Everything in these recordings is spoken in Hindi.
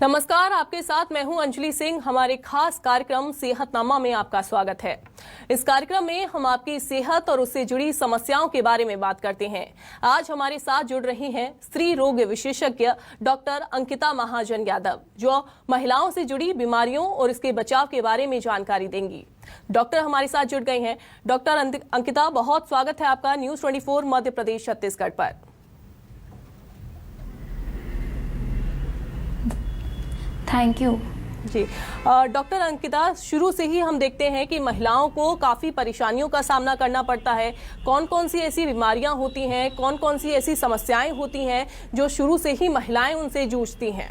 नमस्कार, आपके साथ मैं हूं अंजलि सिंह। हमारे खास कार्यक्रम सेहतनामा में आपका स्वागत है। इस कार्यक्रम में हम आपकी सेहत और उससे जुड़ी समस्याओं के बारे में बात करते हैं। आज हमारे साथ जुड़ रही हैं स्त्री रोग विशेषज्ञ डॉक्टर अंकिता महाजन यादव, जो महिलाओं से जुड़ी बीमारियों और इसके बचाव के बारे में जानकारी देंगी। डॉक्टर हमारे साथ जुड़ गए हैं। डॉक्टर अंकिता, बहुत स्वागत है आपका न्यूज 24 मध्य प्रदेश छत्तीसगढ़ पर। Thank you ji. Doctor Ankita, शुरू से ही हम देखते हैं कि महिलाओं को काफ़ी परेशानियों का सामना करना पड़ता है। कौन कौन सी ऐसी बीमारियां होती हैं, कौन कौन सी ऐसी समस्याएं होती हैं जो शुरू से ही महिलाएं उनसे जूझती हैं?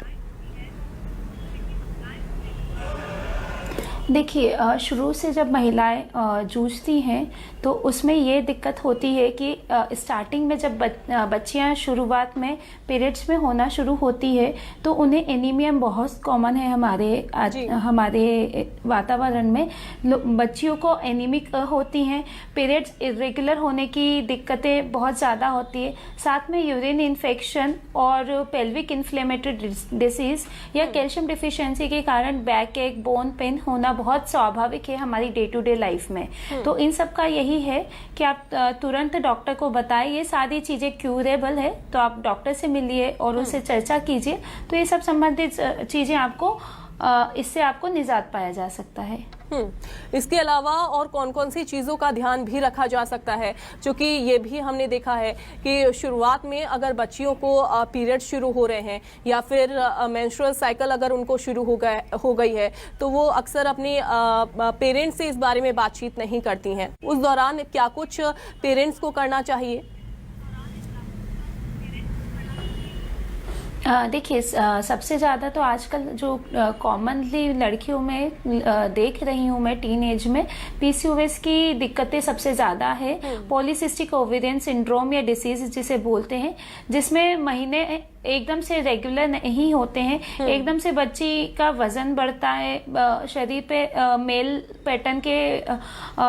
देखिए, शुरू से जब महिलाएं जूझती हैं तो उसमें ये दिक्कत होती है कि स्टार्टिंग में जब बच्चियां शुरुआत में पीरियड्स में होना शुरू होती है तो उन्हें एनीमिया बहुत कॉमन है हमारे वातावरण में। बच्चियों को एनीमिक होती हैं, पीरियड्स इरेगुलर होने की दिक्कतें बहुत ज़्यादा होती है, साथ में यूरिन इन्फेक्शन और पेल्विक इन्फ्लेमेटरी डिसीज या कैल्शियम डिफिशियंसी के कारण बैक एक बोन पेन होना बहुत स्वाभाविक है हमारी डे टू डे लाइफ में। तो इन सब का यही है कि आप तुरंत डॉक्टर को बताएं। ये सारी चीजें क्यूरेबल है, तो आप डॉक्टर से मिलिए और उससे चर्चा कीजिए। तो ये सब संबंधित चीजें आपको इससे आपको निजात पाया जा सकता है। इसके अलावा और कौन कौन सी चीज़ों का ध्यान भी रखा जा सकता है? क्योंकि ये भी हमने देखा है कि शुरुआत में अगर बच्चियों को पीरियड शुरू हो रहे हैं या फिर मेंस्ट्रुअल साइकिल अगर उनको शुरू हो गई है तो वो अक्सर अपने पेरेंट्स से इस बारे में बातचीत नहीं करती हैं। उस दौरान क्या कुछ पेरेंट्स को करना चाहिए? देखिए, सबसे ज़्यादा तो आजकल जो कॉमनली लड़कियों में देख रही हूँ मैं टीन एज में, पीसीओएस की दिक्कतें सबसे ज़्यादा है। पॉलीसिस्टिक ओवेरियन सिंड्रोम या डिसीज जिसे बोलते हैं, जिसमें महीने एकदम से रेगुलर नहीं होते हैं, एकदम से बच्ची का वजन बढ़ता है, शरीर पे मेल पैटर्न के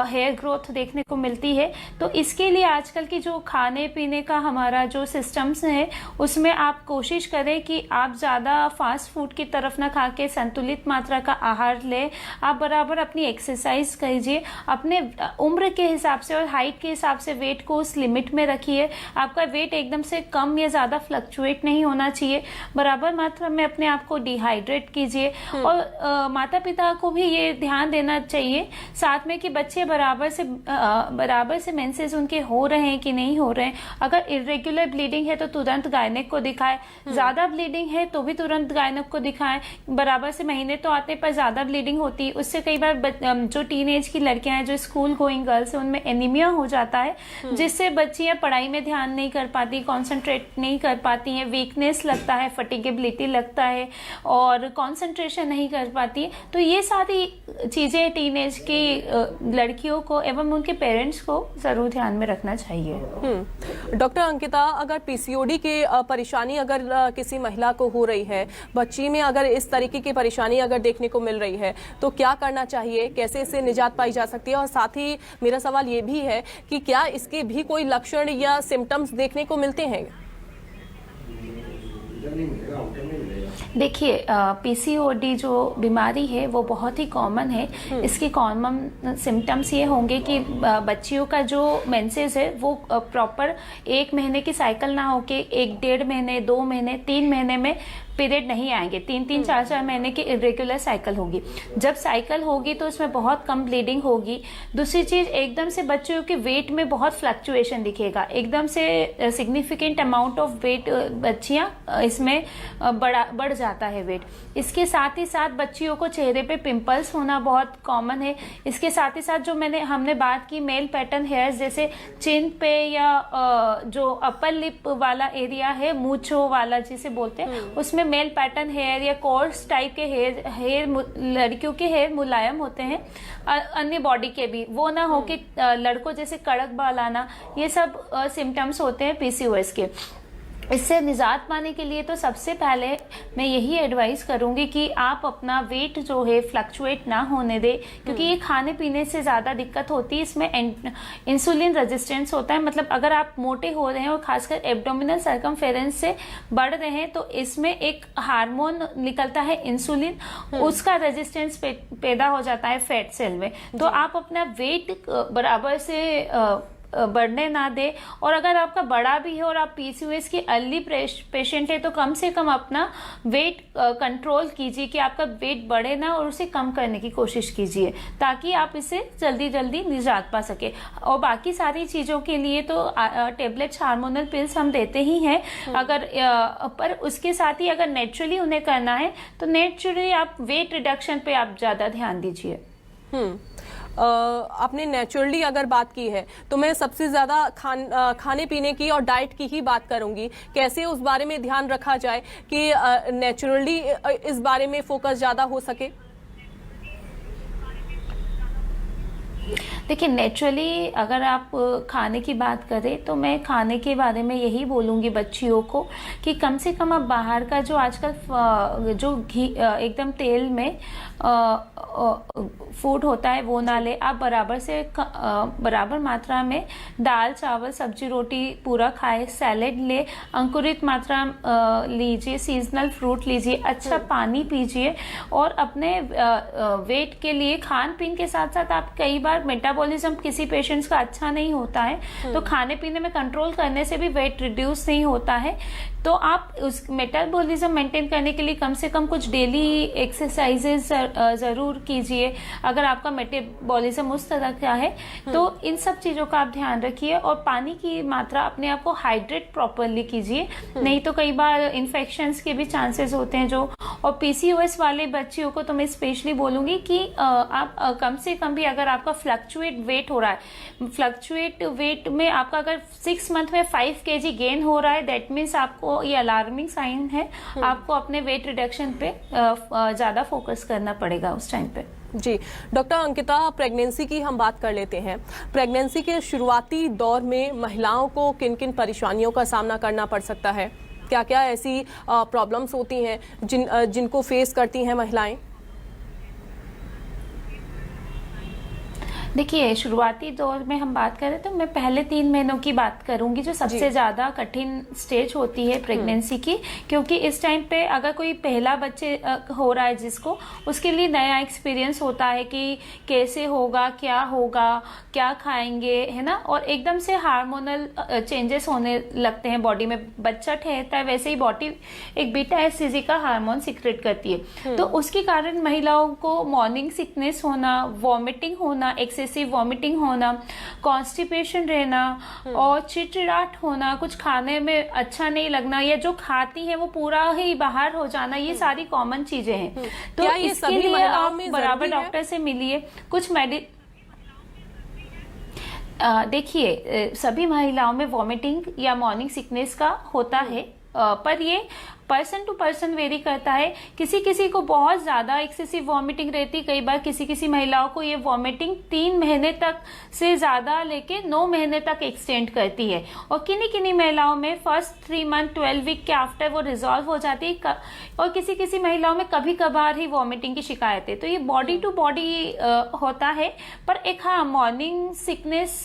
हेयर ग्रोथ देखने को मिलती है। तो इसके लिए आजकल की जो खाने पीने का हमारा जो सिस्टम्स है उसमें आप कोशिश करें कि आप ज़्यादा फास्ट फूड की तरफ ना खा के संतुलित मात्रा का आहार लें। आप बराबर अपनी एक्सरसाइज कीजिए, अपने उम्र के हिसाब से और हाइट के हिसाब से वेट को उस लिमिट में रखिए। आपका वेट एकदम से कम या ज़्यादा फ्लक्चुएट नहीं होना चाहिए। बराबर मात्रा में अपने आप को डिहाइड्रेट कीजिए और माता पिता को भी ये ध्यान देना चाहिए साथ में कि बच्चे बराबर से मेंसेस उनके हो रहे हैं कि नहीं हो रहे हैं। अगर इरेगुलर ब्लीडिंग है तो तुरंत गायनेक को दिखाएं, ज्यादा ब्लीडिंग है तो भी तुरंत गायनेक को दिखाएं। बराबर से महीने तो आते पर ज्यादा ब्लीडिंग होती है, उससे कई बार जो टीन एज की लड़कियां हैं, जो स्कूल गोइंग गर्ल्स है, उनमें एनीमिया हो जाता है, जिससे बच्चियां पढ़ाई में ध्यान नहीं कर पाती, कॉन्सेंट्रेट नहीं कर पाती हैं, वीकनेस लगता है, फटीगेबिलिटी लगता है और कंसंट्रेशन नहीं कर पाती है। तो ये सारी चीजें टीनेज की लड़कियों को एवं उनके पेरेंट्स को जरूर ध्यान में रखना चाहिए। डॉक्टर अंकिता, अगर पीसीओडी की परेशानी अगर किसी महिला को हो रही है, बच्ची में अगर इस तरीके की परेशानी अगर देखने को मिल रही है तो क्या करना चाहिए, कैसे इससे निजात पाई जा सकती है? और साथ ही मेरा सवाल ये भी है कि क्या इसके भी कोई लक्षण या सिम्टम्स देखने को मिलते हैं? देखिए, पीसीओडी जो बीमारी है वो बहुत ही कॉमन है। इसके कॉमन सिम्टम्स ये होंगे कि बच्चियों का जो मेंसेस है वो प्रॉपर 1 महीने की साइकिल ना होके 1, 1.5 महीने, 2 महीने, 3 महीने में पीरियड नहीं आएंगे। 3-3, 4-4 महीने की इरेगुलर साइकिल होगी। जब साइकिल होगी तो उसमें बहुत कम ब्लीडिंग होगी। दूसरी चीज, एकदम से बच्चों के वेट में बहुत फ्लक्चुएशन दिखेगा, एकदम से सिग्निफिकेंट अमाउंट ऑफ वेट बच्चियां इसमें बढ़ जाता है वेट। इसके साथ ही साथ बच्चियों को चेहरे पे पिंपल्स होना बहुत कॉमन है। इसके साथ ही साथ जो हमने बात की मेल पैटर्न हेयर्स, जैसे चिन पे या जो अपर लिप वाला एरिया है, मूंछों वाला जिसे बोलते हैं, उसमें मेल पैटर्न हेयर या कोर्स टाइप के हेयर लड़कियों के हेयर मुलायम होते हैं, अन्य बॉडी के भी, वो ना हो कि लड़कों जैसे कड़क बाल आना, ये सब सिम्टम्स होते हैं पीसीओएस के। इससे निजात पाने के लिए तो सबसे पहले मैं यही एडवाइस करूंगी कि आप अपना वेट जो है फ्लक्चुएट ना होने दे, क्योंकि ये खाने पीने से ज़्यादा दिक्कत होती है। इसमें इंसुलिन रेजिस्टेंस होता है, मतलब अगर आप मोटे हो रहे हैं और खासकर एब्डोमिनल सर्कमफेरेंस से बढ़ रहे हैं तो इसमें एक हार्मोन निकलता है इंसुलिन, उसका रेजिस्टेंस पैदा हो जाता है फैट सेल में। तो आप अपना वेट बराबर से बढ़ने ना दे। और अगर आपका बड़ा भी है और आप पीसीओएस की अर्ली पेशेंट है तो कम से कम अपना वेट कंट्रोल कीजिए कि आपका वेट बढ़े ना, और उसे कम करने की कोशिश कीजिए ताकि आप इसे जल्दी जल्दी निजात पा सके। और बाकी सारी चीज़ों के लिए तो टेबलेट्स, हार्मोनल पिल्स हम देते ही हैं। अगर पर उसके साथ ही अगर नेचुरली उन्हें करना है तो नेचुरली आप वेट रिडक्शन पे आप ज़्यादा ध्यान दीजिए। आपने नेचुरली अगर बात की है तो मैं सबसे ज्यादा खाने पीने की और डाइट की ही बात करूंगी। कैसे उस बारे में ध्यान रखा जाए कि नेचुरली इस बारे में फोकस ज्यादा हो सके? देखिए, नेचुरली अगर आप खाने की बात करें तो मैं खाने के बारे में यही बोलूँगी बच्चियों को कि कम से कम आप बाहर का जो आजकल जो घी एकदम तेल में फूड होता है वो ना ले। आप बराबर मात्रा में दाल, चावल, सब्जी, रोटी पूरा खाए, सैलेड ले, अंकुरित मात्रा लीजिए, सीजनल फ्रूट लीजिए, अच्छा पानी पीजिए। और अपने वेट के लिए खान पीन के साथ साथ आप कई बार मेटाबॉलिज्म किसी पेशेंट्स का अच्छा नहीं होता है तो खाने पीने में कंट्रोल करने से भी वेट रिड्यूस नहीं होता है। तो आप उस मेटाबॉलिज्म मेंटेन करने के लिए कम से कम कुछ डेली एक्सरसाइजेज जरूर कीजिए अगर आपका मेटाबॉलिज्म उस तरह का है। तो इन सब चीजों का आप ध्यान रखिए और पानी की मात्रा, अपने आप को हाइड्रेट प्रॉपरली कीजिए, नहीं तो कई बार इन्फेक्शंस के भी चांसेस होते हैं जो। और पीसीओएस वाले बच्चियों को तो मैं स्पेशली बोलूंगी कि आप कम से कम भी अगर आपका फ्लक्चुएट वेट हो रहा है, फ्लक्चुएट वेट में आपका अगर 6 मंथ में 5 kg गेन हो रहा है, दैट मीन्स आपको ये अलार्मिंग साइन है। आपको अपने वेट रिडक्शन पे ज्यादा फोकस करना पड़ेगा उस टाइम पे। जी डॉक्टर अंकिता, प्रेगनेंसी की हम बात कर लेते हैं। प्रेगनेंसी के शुरुआती दौर में महिलाओं को किन किन परेशानियों का सामना करना पड़ सकता है? क्या क्या ऐसी प्रॉब्लम्स होती हैं जिनको फेस करती हैं महिलाएं? देखिए, शुरुआती दौर में हम बात करें तो मैं पहले 3 महीनों की बात करूंगी जो सबसे ज्यादा कठिन स्टेज होती है प्रेगनेंसी की, क्योंकि इस टाइम पे अगर कोई पहला बच्चे हो रहा है जिसको, उसके लिए नया एक्सपीरियंस होता है कि कैसे होगा, क्या खाएंगे, है ना। और एकदम से हार्मोनल चेंजेस होने लगते हैं बॉडी में। बच्चा ठहरता है वैसे ही बॉडी एक बीटा एससीजी का हार्मोन सिक्रेट करती है। तो उसके कारण महिलाओं को मॉर्निंग सिकनेस होना, वॉमिटिंग होना, एक्सेसिव वॉमिटिंग होना, कॉन्स्टिपेशन रहना और चिड़चिड़ाहट होना, कुछ खाने में अच्छा नहीं लगना, या जो खाती है वो पूरा ही बाहर हो जाना, ये सारी कॉमन चीजें हैं। तो इसके लिए आप बराबर डॉक्टर से मिलिए। कुछ देखिए, सभी महिलाओं में वॉमिटिंग या मॉर्निंग सिकनेस का होता है, पर ये पर्सन टू पर्सन वेरी करता है। किसी को बहुत ज्यादा एक्सेसिव वॉमिटिंग रहती, कई बार किसी महिलाओं को ये वॉमिटिंग 3 महीने तक से ज्यादा लेके 9 महीने तक एक्सटेंड करती है। और किन्हीं महिलाओं में फर्स्ट 3 मंथ 12 वीक के आफ्टर वो रिजॉल्व हो जाती है। और किसी महिलाओं में कभी कभार ही वॉमिटिंग की शिकायत है। तो ये बॉडी टू बॉडी होता है। पर एक मॉर्निंग सिकनेस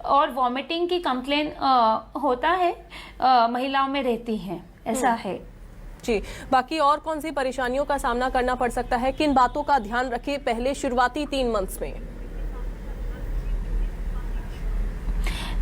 और वॉमिटिंग की कंप्लेन होता है, महिलाओं में रहती है, ऐसा है। जी, बाकी और कौन सी परेशानियों का सामना करना पड़ सकता है? किन बातों का ध्यान रखें पहले शुरुआती 3 मंथ्स में?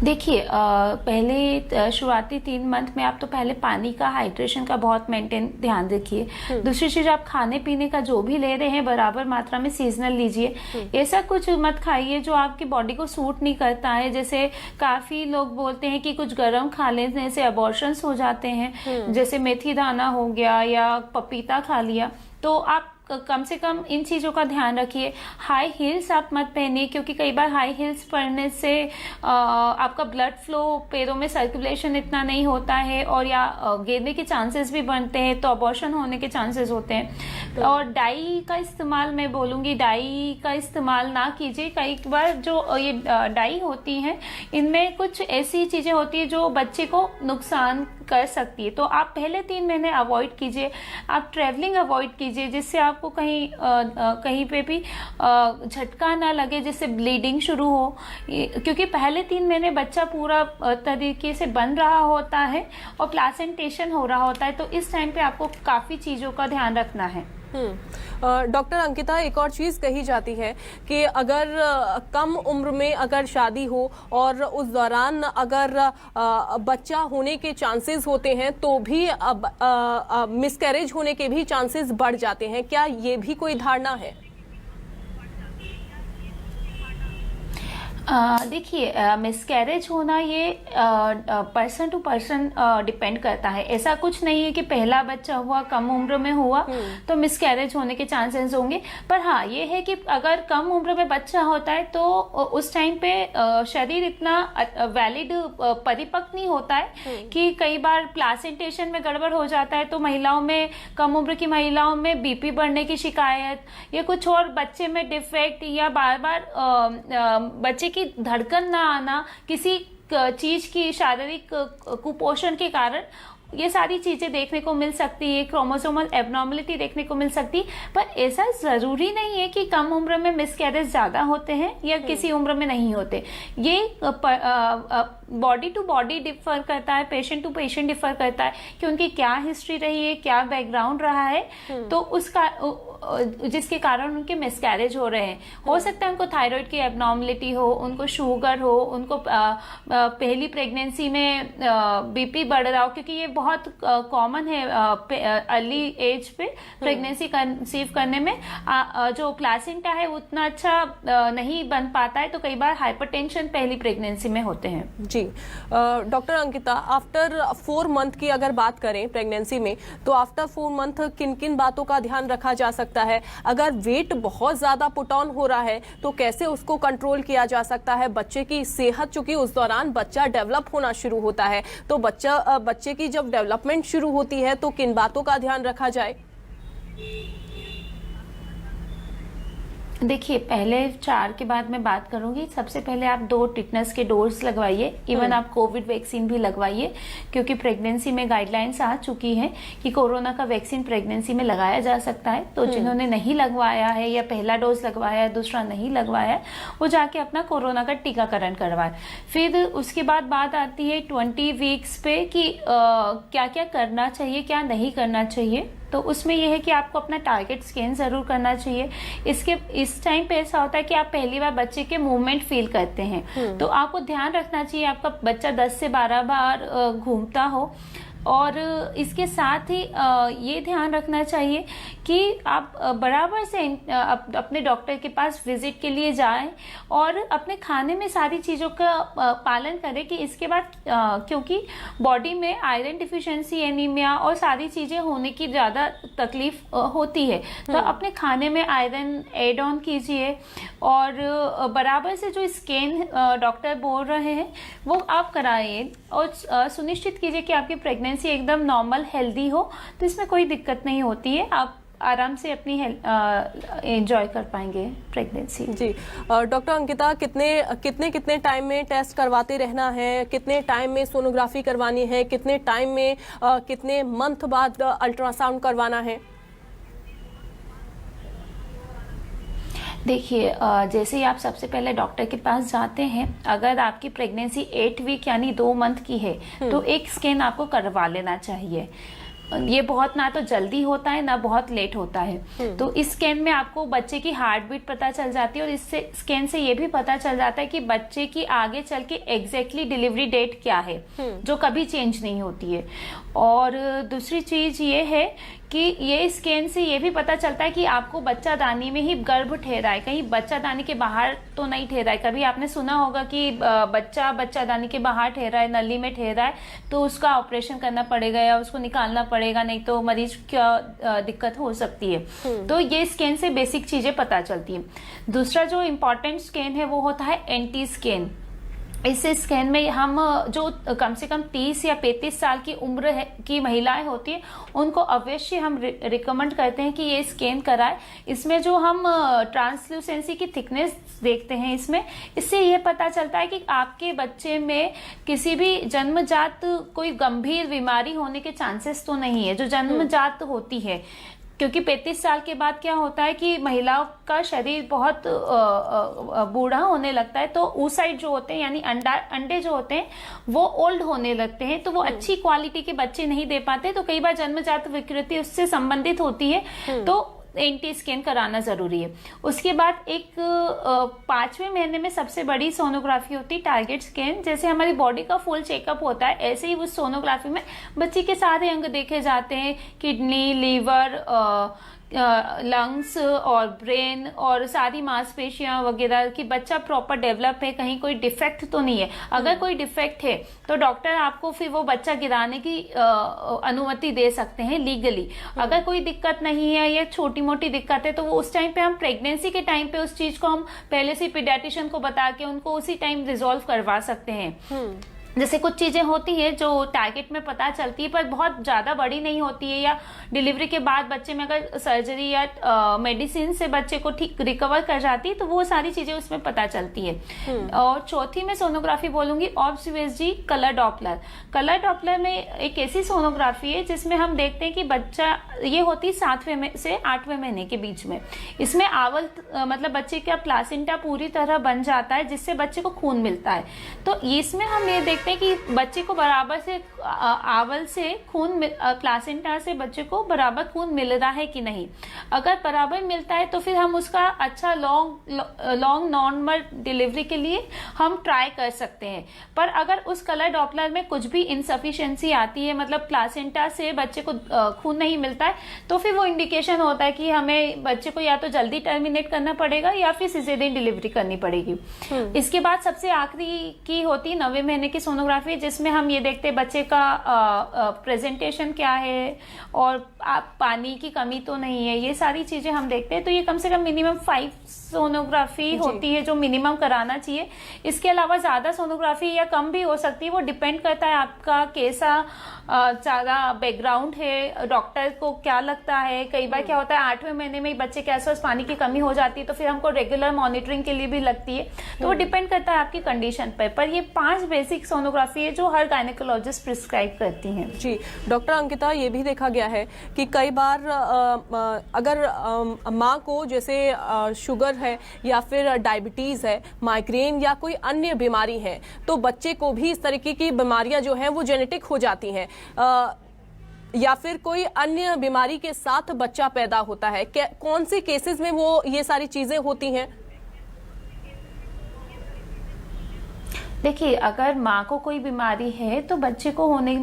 देखिए, पहले शुरुआती 3 मंथ में आप तो पहले पानी का, हाइड्रेशन का बहुत ध्यान रखिए। दूसरी चीज, आप खाने पीने का जो भी ले रहे हैं बराबर मात्रा में सीजनल लीजिए। ऐसा कुछ मत खाइए जो आपकी बॉडी को सूट नहीं करता है। जैसे काफी लोग बोलते हैं कि कुछ गर्म खा लेने से अबॉर्शंस हो जाते हैं, जैसे मेथी दाना हो गया या पपीता खा लिया। तो आप कम से कम इन चीजों का ध्यान रखिए। हाई हील्स आप मत पहनिए, क्योंकि कई बार हाई हील्स पहनने से आपका ब्लड फ्लो, पैरों में सर्कुलेशन इतना नहीं होता है और या गिरने के चांसेस भी बनते हैं, तो अबॉर्शन होने के चांसेस होते हैं। और डाई का इस्तेमाल, मैं बोलूंगी डाई का इस्तेमाल ना कीजिए। कई बार जो ये डाई होती हैं, इनमें कुछ ऐसी चीजें होती है जो बच्चे को नुकसान कर सकती है। तो आप पहले 3 महीने अवॉइड कीजिए, आप ट्रैवलिंग अवॉइड कीजिए जिससे आपको कहीं पे भी झटका ना लगे, जिससे ब्लीडिंग शुरू हो, क्योंकि पहले 3 महीने बच्चा पूरा तरीके से बन रहा होता है और प्लासेंटेशन हो रहा होता है। तो इस टाइम पे आपको काफी चीजों का ध्यान रखना है। डॉक्टर अंकिता, एक और चीज कही जाती है कि अगर कम उम्र में अगर शादी हो और उस दौरान अगर बच्चा होने के चांसेस होते हैं तो भी मिसकैरेज होने के भी चांसेस बढ़ जाते हैं, क्या ये भी कोई धारणा है? देखिए, मिसकैरेज होना ये पर्सन टू पर्सन डिपेंड करता है। ऐसा कुछ नहीं है कि पहला बच्चा हुआ, कम उम्र में हुआ तो मिसकैरेज होने के चांसेस होंगे। पर हाँ, ये है कि अगर कम उम्र में बच्चा होता है तो उस टाइम पे शरीर इतना वैलिड परिपक्व नहीं होता है कि कई बार प्लासेंटेशन में गड़बड़ हो जाता है तो महिलाओं में, कम उम्र की महिलाओं में बीपी बढ़ने की शिकायत या कुछ और, बच्चे में डिफेक्ट या बार बार बच्चे की धड़कन ना आना, किसी चीज की शारीरिक कुपोषण के कारण, ये सारी चीजें देखने को मिल सकती है। क्रोमोसोमल एबनॉर्मलिटी देखने को मिल सकती है। पर ऐसा जरूरी नहीं है कि कम उम्र में मिसकैरेज ज्यादा होते हैं या किसी उम्र में नहीं होते। ये बॉडी टू बॉडी डिफर करता है, पेशेंट टू पेशेंट डिफर करता है कि उनकी क्या हिस्ट्री रही है, क्या बैकग्राउंड रहा है, तो उसका जिसके कारण उनके मिसकैरेज हो रहे हैं। हो सकता है उनको थायराइड की एबनॉर्मलिटी हो, उनको शुगर हो, उनको पहली प्रेगनेंसी में बीपी बढ़ रहा हो, क्योंकि ये बहुत कॉमन है अर्ली एज पे प्रेगनेंसी कंसीव करने में। जो प्लासेंटा है उतना अच्छा नहीं बन पाता है, तो कई बार हाइपरटेंशन पहली प्रेगनेंसी में होते हैं। जी डॉक्टर अंकिता, आफ्टर 4 मंथ की अगर बात करें प्रेगनेंसी में, तो आफ्टर 4 मंथ किन किन बातों का ध्यान रखा जा सकता है? अगर वेट बहुत ज्यादा पुट ऑन हो रहा है तो कैसे उसको कंट्रोल किया जा सकता है? बच्चे की सेहत, चूंकि उस दौरान बच्चा डेवलप होना शुरू होता है, तो बच्चे की जब डेवलपमेंट शुरू होती है तो किन बातों का ध्यान रखा जाए? देखिए, पहले 4 के बाद मैं बात करूंगी। सबसे पहले आप 2 टिटनस के डोज लगवाइए, इवन आप कोविड वैक्सीन भी लगवाइए, क्योंकि प्रेगनेंसी में गाइडलाइंस आ चुकी है कि कोरोना का वैक्सीन प्रेगनेंसी में लगाया जा सकता है। तो जिन्होंने नहीं लगवाया है या पहला डोज लगवाया है, दूसरा नहीं लगवाया है, वो जाके अपना कोरोना का टीकाकरण करवाए। फिर उसके बाद बात आती है 20 वीक्स पे कि क्या क्या करना चाहिए, क्या नहीं करना चाहिए। तो उसमें यह है कि आपको अपना टारगेट स्कैन जरूर करना चाहिए। इस टाइम पे ऐसा होता है कि आप पहली बार बच्चे के मूवमेंट फील करते हैं, तो आपको ध्यान रखना चाहिए आपका बच्चा 10 से 12 बार घूमता हो। और इसके साथ ही ये ध्यान रखना चाहिए कि आप बराबर से अपने डॉक्टर के पास विजिट के लिए जाएं और अपने खाने में सारी चीज़ों का पालन करें कि इसके बाद, क्योंकि बॉडी में आयरन डिफिशिएंसी, एनीमिया और सारी चीज़ें होने की ज़्यादा तकलीफ होती है, तो अपने खाने में आयरन ऐड ऑन कीजिए। और बराबर से जो स्कैन डॉक्टर बोल रहे हैं वो आप कराइए और सुनिश्चित कीजिए कि आपकी प्रेगनेंसी एकदम नॉर्मल हेल्दी हो, तो इसमें कोई दिक्कत नहीं होती है। आप आराम से अपनी एंजॉय कर पाएंगे प्रेगनेंसी। जी डॉक्टर अंकिता, कितने टाइम में टेस्ट करवाते रहना है? कितने टाइम में सोनोग्राफी करवानी है? कितने टाइम में कितने मंथ बाद अल्ट्रासाउंड करवाना है? देखिए, जैसे ही आप सबसे पहले डॉक्टर के पास जाते हैं, अगर आपकी प्रेगनेंसी 8 वीक यानी 2 मंथ की है तो एक स्कैन आपको करवा लेना चाहिए। ये बहुत ना तो जल्दी होता है ना बहुत लेट होता है। तो इस स्कैन में आपको बच्चे की हार्ट बीट पता चल जाती है और इस स्कैन से ये भी पता चल जाता है कि बच्चे की आगे चल के एग्जैक्टली डिलीवरी डेट क्या है, जो कभी चेंज नहीं होती है। और दूसरी चीज ये है कि ये स्कैन से ये भी पता चलता है कि आपको बच्चादानी में ही गर्भ ठहरा है, कहीं बच्चादानी के बाहर तो नहीं ठहरा है। कभी आपने सुना होगा कि बच्चादानी के बाहर ठहरा है, नली में ठहरा है, तो उसका ऑपरेशन करना पड़ेगा या उसको निकालना पड़ेगा, नहीं तो मरीज क्या दिक्कत हो सकती है। तो ये स्कैन से बेसिक चीजें पता चलती है। दूसरा जो इम्पोर्टेंट स्कैन है वो होता है एंटी स्कैन। इस स्कैन में हम जो कम से कम 30 या 35 साल की उम्र की महिलाएं होती हैं उनको अवश्य हम रिकमेंड करते हैं कि ये स्कैन कराएं। इसमें जो हम ट्रांसल्यूसेंसी की थिकनेस देखते हैं इससे ये पता चलता है कि आपके बच्चे में किसी भी जन्मजात कोई गंभीर बीमारी होने के चांसेस तो नहीं है जो जन्मजात होती है, क्योंकि 35 साल के बाद क्या होता है कि महिलाओं का शरीर बहुत बूढ़ा होने लगता है, तो oocyte जो होते हैं यानी अंडे जो होते हैं वो ओल्ड होने लगते हैं, तो वो अच्छी क्वालिटी के बच्चे नहीं दे पाते, तो कई बार जन्मजात विकृति उससे संबंधित होती है, तो एंटी स्कैन कराना जरूरी है। उसके बाद एक 5वें महीने में सबसे बड़ी सोनोग्राफी होती है टारगेट स्कैन। जैसे हमारी बॉडी का फुल चेकअप होता है ऐसे ही उस सोनोग्राफी में बच्चे के सारे अंग देखे जाते हैं, किडनी, लीवर, लंग्स और ब्रेन और सारी मांसपेशियां वगैरह कि बच्चा प्रॉपर डेवलप है, कहीं कोई डिफेक्ट तो नहीं है। अगर कोई डिफेक्ट है तो डॉक्टर आपको फिर वो बच्चा गिराने की अनुमति दे सकते हैं लीगली। अगर कोई दिक्कत नहीं है या छोटी मोटी दिक्कत है तो वो उस टाइम पे हम प्रेगनेंसी के टाइम पे उस चीज को हम पहले से पीडियाट्रिशियन को बता के उनको उसी टाइम रिजॉल्व करवा सकते हैं। जैसे कुछ चीजें होती है जो टारगेट में पता चलती है पर बहुत ज्यादा बड़ी नहीं होती है, या डिलीवरी के बाद बच्चे में अगर सर्जरी या मेडिसिन से बच्चे को ठीक रिकवर कर जाती है तो वो सारी चीजें उसमें पता चलती है। और चौथी में सोनोग्राफी बोलूंगी ऑब्जर्वेजी कलर डॉपलर। कलर डॉपलर में एक ऐसी सोनोग्राफी है जिसमें हम देखते हैं कि बच्चा, ये होती है 7वें से 8वें महीने के बीच में। इसमें आवल मतलब बच्चे का प्लासेंटा पूरी तरह बन जाता है जिससे बच्चे को खून मिलता है। तो इसमें हम ये देखते हैं कि बच्चे को बराबर से आवल से खून, प्लासेंटा से बच्चे को बराबर खून मिल रहा है कि नहीं। अगर बराबर मिलता है तो फिर हम उसका अच्छा लॉन्ग नॉर्मल डिलीवरी के लिए हम ट्राई कर सकते हैं। पर अगर उस कलर डॉपलर में कुछ भी इनसफिशिएंसी आती है, मतलब प्लासेंटा से बच्चे को खून नहीं मिलता है, तो फिर वो इंडिकेशन होता है कि हमें बच्चे को या तो जल्दी टर्मिनेट करना पड़ेगा या फिर सिजेरियन डिलीवरी करनी पड़ेगी। इसके बाद सबसे आखिरी की होती 9वें महीने की सोनोग्राफी, जिसमें हम ये देखते हैं बच्चे का प्रेजेंटेशन क्या है और पानी की कमी तो नहीं है, ये सारी चीजें हम देखते हैं। तो ये कम से कम मिनिमम 5 सोनोग्राफी होती है जो मिनिमम कराना चाहिए। इसके अलावा ज्यादा सोनोग्राफी या कम भी हो सकती है, वो डिपेंड करता है आपका कैसा ज्यादा बैकग्राउंड है, डॉक्टर को क्या लगता है। कई बार क्या होता है 8वें महीने में ही बच्चे के आसपास पानी की कमी हो जाती है तो फिर हमको रेगुलर मॉनिटरिंग के लिए भी लगती है, तो वो डिपेंड करता है आपकी कंडीशन पर ये 5 बेसिक सोनोग्राफी है जो हर गायनेकोलॉजिस्ट प्रिस्क्राइब करती हैं। जी डॉक्टर अंकिता, ये भी देखा गया है कि कई बार अगर माँ को जैसे शुगर है या फिर डायबिटीज है, माइग्रेन या कोई अन्य बीमारी है, तो बच्चे को भी इस तरीके की बीमारियां जो हैं वो जेनेटिक हो जाती हैं, या फिर कोई अन्य बीमारी के साथ बच्चा पैदा होता है। कौन से केसेस में वो ये सारी चीजें होती हैं? देखिए, अगर माँ को कोई बीमारी है तो बच्चे को होने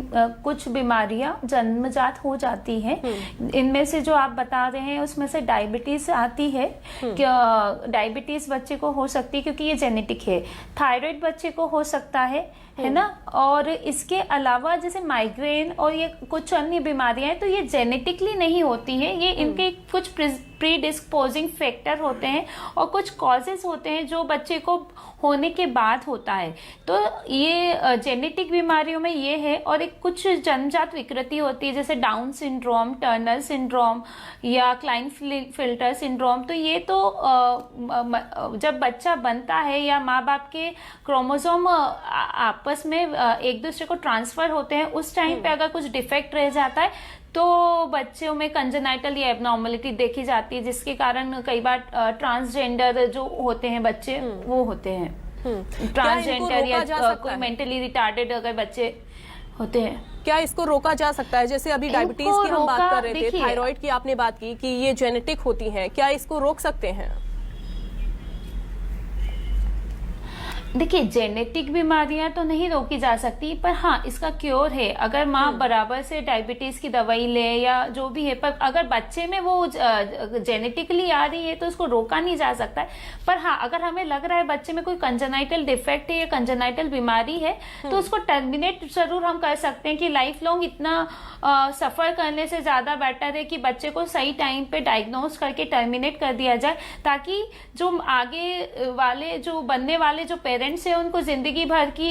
कुछ बीमारियां जन्मजात हो जाती हैं। इनमें से जो आप बता रहे हैं उसमें से डायबिटीज आती है। डायबिटीज बच्चे को हो सकती है क्योंकि ये जेनेटिक है। थायराइड बच्चे को हो सकता है ना। और इसके अलावा जैसे माइग्रेन और ये कुछ अन्य बीमारियां हैं तो ये जेनेटिकली नहीं होती हैं, ये इनके कुछ प्री डिस्पोजिंग फैक्टर होते हैं और कुछ कॉजेस होते हैं जो बच्चे को होने के बाद होता है। तो ये जेनेटिक बीमारियों में ये है। और एक कुछ जन्मजात विकृति होती है जैसे डाउन सिंड्रोम, टर्नर सिंड्रोम या क्लाइनफिल्टर सिंड्रोम। तो ये तो जब बच्चा बनता है या माँ बाप के क्रोमोसोम आपस में एक दूसरे को ट्रांसफर होते हैं, उस टाइम पे अगर कुछ डिफेक्ट रह जाता है तो बच्चों में कंजेनाइटल या एबनॉर्मलिटी देखी जाती है, जिसके कारण कई बार ट्रांसजेंडर जो होते हैं बच्चे वो होते हैं। ट्रांसजेंडर या कोई मेंटली रिटार्डेड अगर बच्चे होते हैं। क्या इसको रोका जा सकता है? जैसे अभी डायबिटीज की हम बात कर रहे थे, थायराइड की आपने बात की कि ये जेनेटिक होती है, क्या इसको रोक सकते हैं? देखिए, जेनेटिक बीमारियां तो नहीं रोकी जा सकती, पर हाँ इसका क्योर है। अगर माँ बराबर से डायबिटीज की दवाई ले या जो भी है, पर अगर बच्चे में वो जेनेटिकली आ रही है तो उसको रोका नहीं जा सकता है। पर हाँ, अगर हमें लग रहा है बच्चे में कोई कंजेनाइटल डिफेक्ट है या कंजेनाइटल बीमारी है तो उसको टर्मिनेट जरूर हम कर सकते हैं कि लाइफ लॉन्ग इतना सफर करने से ज्यादा बेटर है कि बच्चे को सही टाइम पे डायग्नोज करके टर्मिनेट कर दिया जाए, ताकि जो आगे वाले जो बनने वाले जो पेरेंट्स है उनको जिंदगी भर की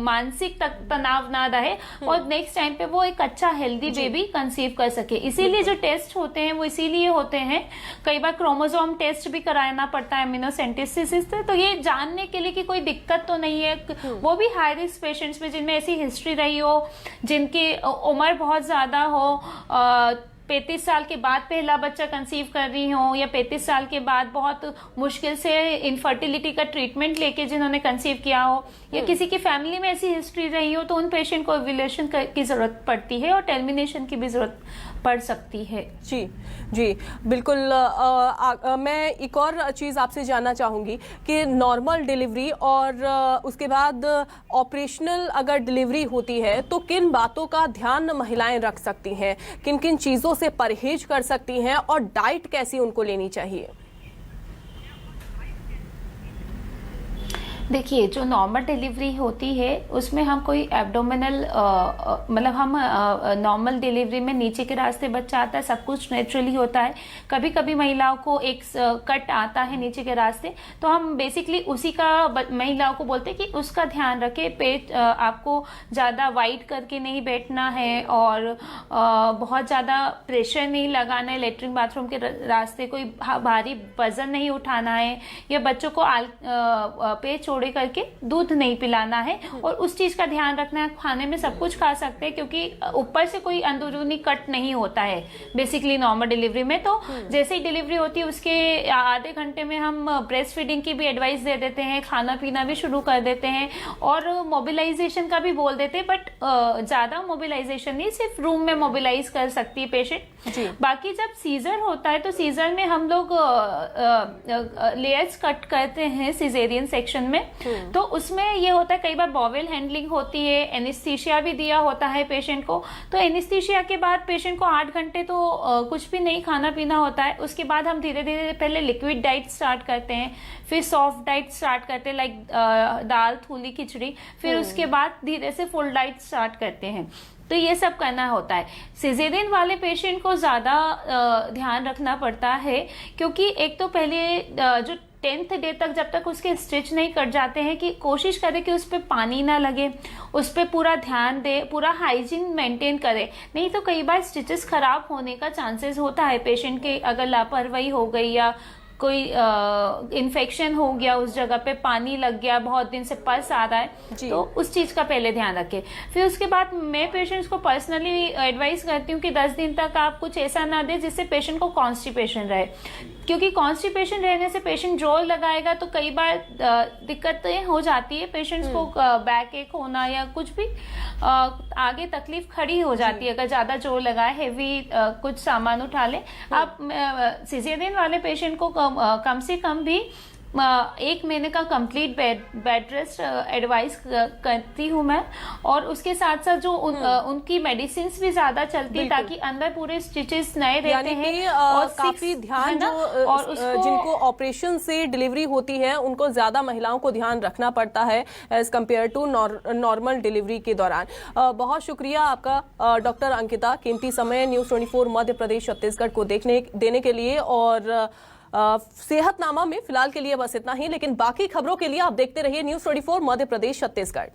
मानसिक तनाव ना रहे और नेक्स्ट टाइम पे वो एक अच्छा हेल्दी बेबी कंसीव कर सके। इसीलिए जो टेस्ट होते हैं वो इसीलिए होते हैं। कई बार क्रोमोसोम टेस्ट भी कराना पड़ता है एमिनोसेंटेसिस से, तो ये जानने के लिए कि कोई दिक्कत तो नहीं है। वो भी हाई रिस्क पेशेंट्स में जिनमें ऐसी हिस्ट्री रही हो, जिनकी उम्र बहुत ज्यादा हो, 35 साल के बाद पहला बच्चा कंसीव कर रही हो, या 35 साल के बाद बहुत मुश्किल से इनफर्टिलिटी का ट्रीटमेंट लेके जिन्होंने कंसीव किया हो, या किसी की फैमिली में ऐसी हिस्ट्री रही हो, तो उन पेशेंट को ओव्यूलेशन की जरूरत पड़ती है और टर्मिनेशन की भी जरूरत पड़ सकती है। जी जी बिल्कुल। मैं एक और चीज़ आपसे जानना चाहूँगी कि नॉर्मल डिलीवरी और उसके बाद ऑपरेशनल अगर डिलीवरी होती है तो किन बातों का ध्यान महिलाएं रख सकती हैं, किन किन चीज़ों से परहेज कर सकती हैं और डाइट कैसी उनको लेनी चाहिए? देखिए, जो नॉर्मल डिलीवरी होती है उसमें हम कोई एब्डोमिनल मतलब हम नॉर्मल डिलीवरी में नीचे के रास्ते बच्चा आता है, सब कुछ नेचुरली होता है। कभी कभी महिलाओं को एक कट आता है नीचे के रास्ते, तो हम बेसिकली उसी का महिलाओं को बोलते हैं कि उसका ध्यान रखे। पेट आपको ज़्यादा वाइड करके नहीं बैठना है और बहुत ज़्यादा प्रेशर नहीं लगाना है। लेटरिन बाथरूम के रास्ते कोई भारी वजन नहीं उठाना है, या बच्चों को पेट छोड़े करके दूध नहीं पिलाना है। और उस चीज का ध्यान रखना है। खाने में सब कुछ खा सकते हैं क्योंकि ऊपर से कोई अंदरूनी कट नहीं होता है बेसिकली नॉर्मल डिलीवरी में। तो जैसे ही डिलीवरी होती है उसके आधे घंटे में हम ब्रेस्ट फीडिंग की भी एडवाइस दे देते हैं, खाना पीना भी शुरू कर देते हैं और मोबिलाइजेशन का भी बोल देते हैं। बट ज्यादा मोबिलाइजेशन नहीं, सिर्फ रूम में मोबिलाइज कर सकती है पेशेंट। बाकी जब सीजर होता है तो सीजर में हम लोग लेयर्स कट करते हैं सिजेरियन सेक्शन में। तो उसमें ये होता है, कई बार बॉवेल हैंडलिंग होती है, एनेस्थीसिया भी दिया होता है पेशेंट को। तो एनेस्थीसिया के बाद पेशेंट को 8 घंटे तो कुछ भी नहीं खाना पीना होता है। उसके बाद हम धीरे धीरे पहले लिक्विड डाइट स्टार्ट करते हैं, फिर सॉफ्ट डाइट स्टार्ट करते हैं लाइक दाल, थूली, खिचड़ी, फिर उसके बाद धीरे से फुल डाइट स्टार्ट करते हैं। तो ये सब करना होता है। सिजेरियन वाले पेशेंट को ज्यादा ध्यान रखना पड़ता है क्योंकि एक तो पहले जो 10th डे तक जब तक उसके स्टिच नहीं कट जाते हैं कि कोशिश करें कि उस पर पानी ना लगे, उस पर पूरा ध्यान दे, पूरा हाइजीन मेंटेन करे। नहीं तो कई बार स्टिचेस खराब होने का चांसेस होता है पेशेंट के, अगर लापरवाही हो गई या कोई इन्फेक्शन हो गया, उस जगह पे पानी लग गया, बहुत दिन से पस आ रहा है, तो उस चीज का पहले ध्यान रखें। फिर उसके बाद मैं पेशेंट्स को पर्सनली एडवाइस करती हूँ कि 10 दिन तक आप कुछ ऐसा ना दे जिससे पेशेंट को कॉन्स्टिपेशन रहे, क्योंकि कॉन्स्टिपेशन रहने से पेशेंट जोर लगाएगा तो कई बार दिक्कतें हो जाती है। पेशेंट्स को बैक एक होना या कुछ भी आगे तकलीफ खड़ी हो जाती है अगर ज्यादा जोर लगाए, हेवी कुछ सामान उठा ले। आप सिजेरियन वाले पेशेंट को कम से कम भी 1 महीने का कंप्लीट बेड रेस्ट एडवाइस करती हूँ मैं। और उसके साथ साथ जो उनकी मेडिसिन भी ज्यादा चलती है ताकि अंदर पूरे स्टिचेस नए रहते हैं। और काफी ध्यान जो और जिनको ऑपरेशन से डिलीवरी होती है उनको ज्यादा महिलाओं को ध्यान रखना पड़ता है as compared to normal delivery के दौरान। बहुत शुक्रिया आपका डॉक्टर अंकिता, कीमती समय न्यूज़ 24 मध्य प्रदेश छत्तीसगढ़ को देने के लिए। और सेहतनामा में फिलहाल के लिए बस इतना ही, लेकिन बाकी खबरों के लिए आप देखते रहिए न्यूज़ 24 मध्य प्रदेश छत्तीसगढ़।